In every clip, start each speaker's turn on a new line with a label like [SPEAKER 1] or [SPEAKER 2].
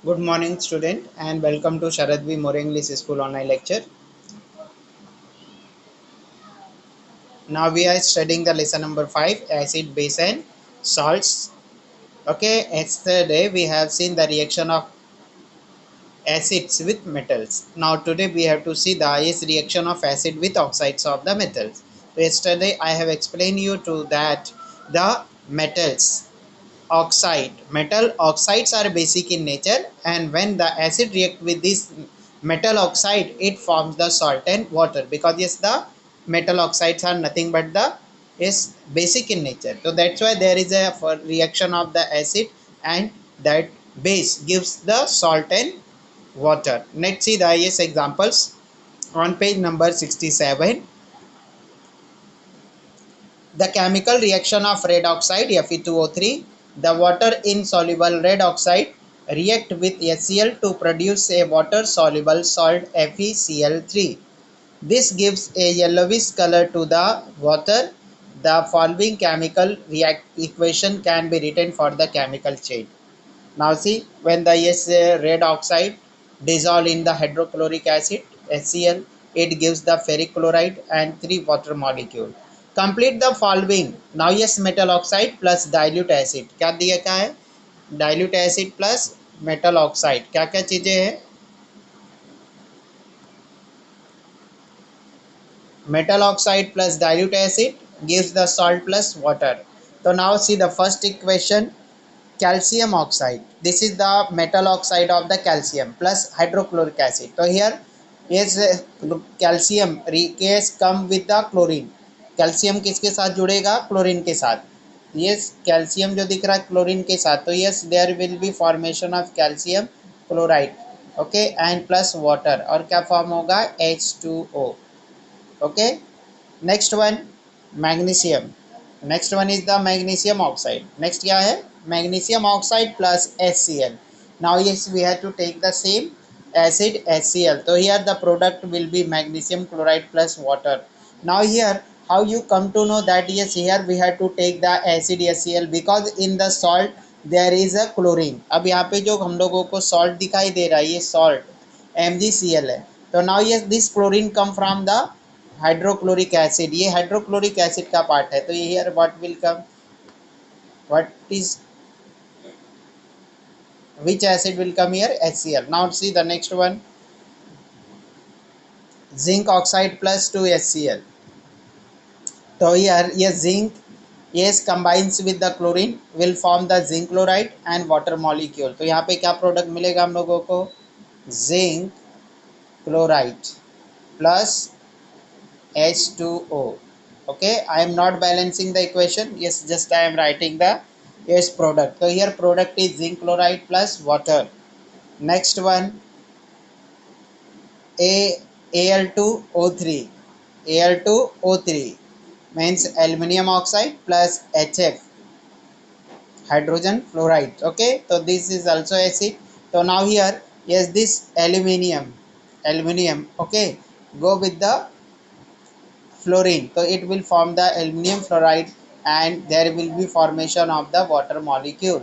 [SPEAKER 1] Good morning, student, and welcome to Sharad B. More English School online lecture. Now we are studying the lesson number 5, acid, base, and salts. Okay, yesterday we have seen the reaction of acids with metals. Now today we have to see the highest reaction of acid with oxides of the metals. So yesterday I have explained you to that the metals metal oxides are basic in nature, and when the acid react with this metal oxide it forms the salt and water, because yes, the metal oxides are nothing but the is basic in nature. So that's why there is a reaction of the acid, and that base gives the salt and water. Let's see the yes examples on page number 67. The chemical reaction of red oxide Fe2O3, the water insoluble red oxide react with HCl to produce a water soluble salt FeCl3. This gives a yellowish color to the water. The following chemical equation can be written for the chemical chain. Now see, when the red oxide dissolve in the hydrochloric acid HCl, it gives the ferric chloride and 3 water molecule. Complete the following. Now yes, metal oxide plus dilute acid. क्या दिया क्या है? Dilute acid plus metal oxide. क्या क्या चीजें हैं? Metal oxide plus dilute acid gives the salt plus water. So now see the first equation. Calcium oxide, this is the metal oxide of the calcium plus hydrochloric acid. So here is calcium case come with the chlorine. Calcium किसके साथ जुड़ेगा? Chlorine के साथ. Yes, calcium जो दिख रहा है chlorine के साथ, तो yes there will be formation of calcium chloride. Okay, and plus water, और क्या फॉर्म होगा? H2O. Okay, next one magnesium. Next one is the magnesium oxide. Next क्या है? Magnesium oxide plus HCl. Now yes we have to take the same acid HCl. So here the product will be magnesium chloride plus water. Now here how you come to know that yes, here we have to take the acid HCl because in the salt there is a chlorine. अब यहाँ पे जो हम लोगों को salt दिखाई दे रहा है ये salt MgCl है. तो now yes, this chlorine come from the hydrochloric acid. ये हाइड्रोक्लोरिक एसिड का पार्ट है. तो ये here what will come, what is which acid will come here? HCl. Now see the next one, zinc oxide plus 2HCl. So here yes, zinc yes combines with the chlorine will form the zinc chloride and water molecule. तो यहाँ पे क्या product मिलेगा हम लोगों को? zinc chloride plus H2O. Okay, I am not balancing the equation. Yes, just I am writing the yes product. So here product is zinc chloride plus water. Next one, A Al2O3. Al2O3 means aluminium oxide plus HF, hydrogen fluoride. Okay, so this is also acid. So now here yes, this aluminium. Okay, go with the fluorine, so it will form the aluminum fluoride and there will be formation of the water molecule.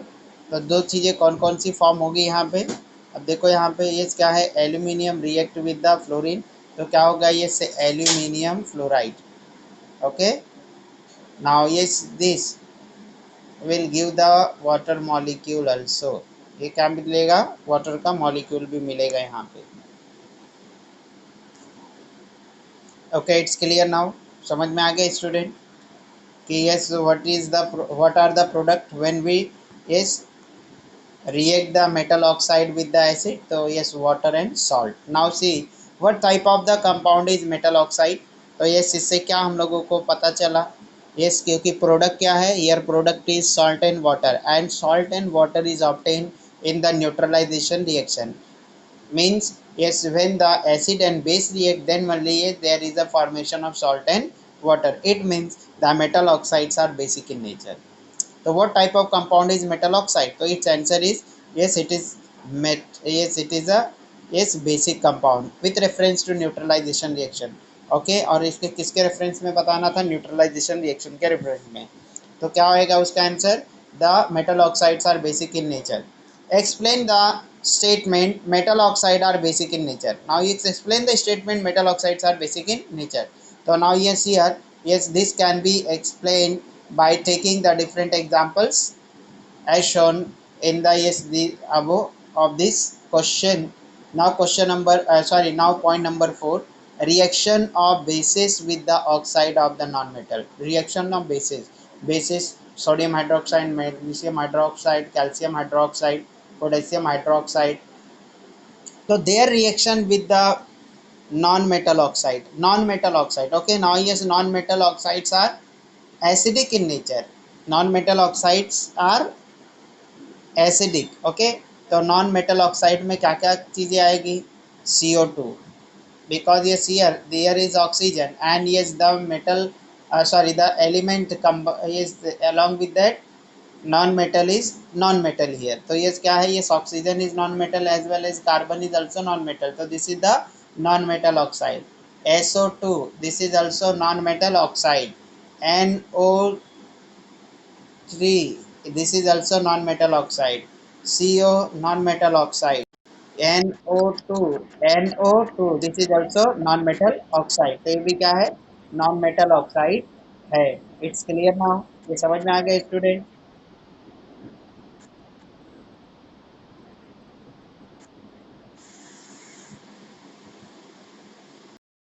[SPEAKER 1] तो दो चीज़ें कौन कौन सी form होगी यहाँ पे? अब देखो यहाँ पे ये क्या है? Aluminium react with the fluorine, तो क्या होगा? ये से aluminium fluoride. Okay, now yes this will give the water molecule also. ये क्या मिलेगा? वाटर का मॉलिक्यूल भी मिलेगा यहाँ पे. Okay, it's clear now. समझ में आ गया स्टूडेंट कि yes, what are the product when we yes react the metal oxide with the acid? So yes, water and salt. Now see what type of the compound is metal oxide. तो yes, इससे क्या हम लोगों को पता चला? yes, क्योंकि product क्या है? here product is salt and water, and salt and water is obtained in the neutralization reaction. Means yes, when the acid and base react, then only there is a formation of salt and water. It means the metal oxides are basic in nature. So what type of compound is metal oxide? So its answer is yes, it is it is a yes basic compound with reference to neutralization reaction. Okay, और इसके किसके reference में बताना था? Neutralisation reaction के reference में. तो क्या होएगा उसका answer? The metal oxides are basic in nature. Explain the statement metal oxide are basic in nature. Now you explain the statement metal oxides are basic in nature. So now yes, here yes, this can be explained by taking the different examples as shown in the yes the above of this question. Now question number now point number 4, reaction of bases with the oxide of the non-metal. Reaction of bases sodium hydroxide, magnesium hydroxide, calcium hydroxide, potassium hydroxide. So their reaction with the non-metal oxide. Okay, now yes, non-metal oxides are acidic in nature. Non-metal oxides are acidic. Okay, तो non metal oxide में क्या क्या चीज़ें आएगी? CO2, because yes here there is oxygen and yes the metal sorry the element yes along with that non metal is non metal here. तो yes क्या है? yes oxygen is non metal as well as carbon is also non metal, so this is the non metal oxide. SO2, this is also non metal oxide. NO3, this is also non metal oxide. CO, non metal oxide. NO2, NO2, this is also non metal oxide. तो ये भी क्या है? Non metal oxide है. It's clear now? ये समझ में आ गया स्टूडेंट?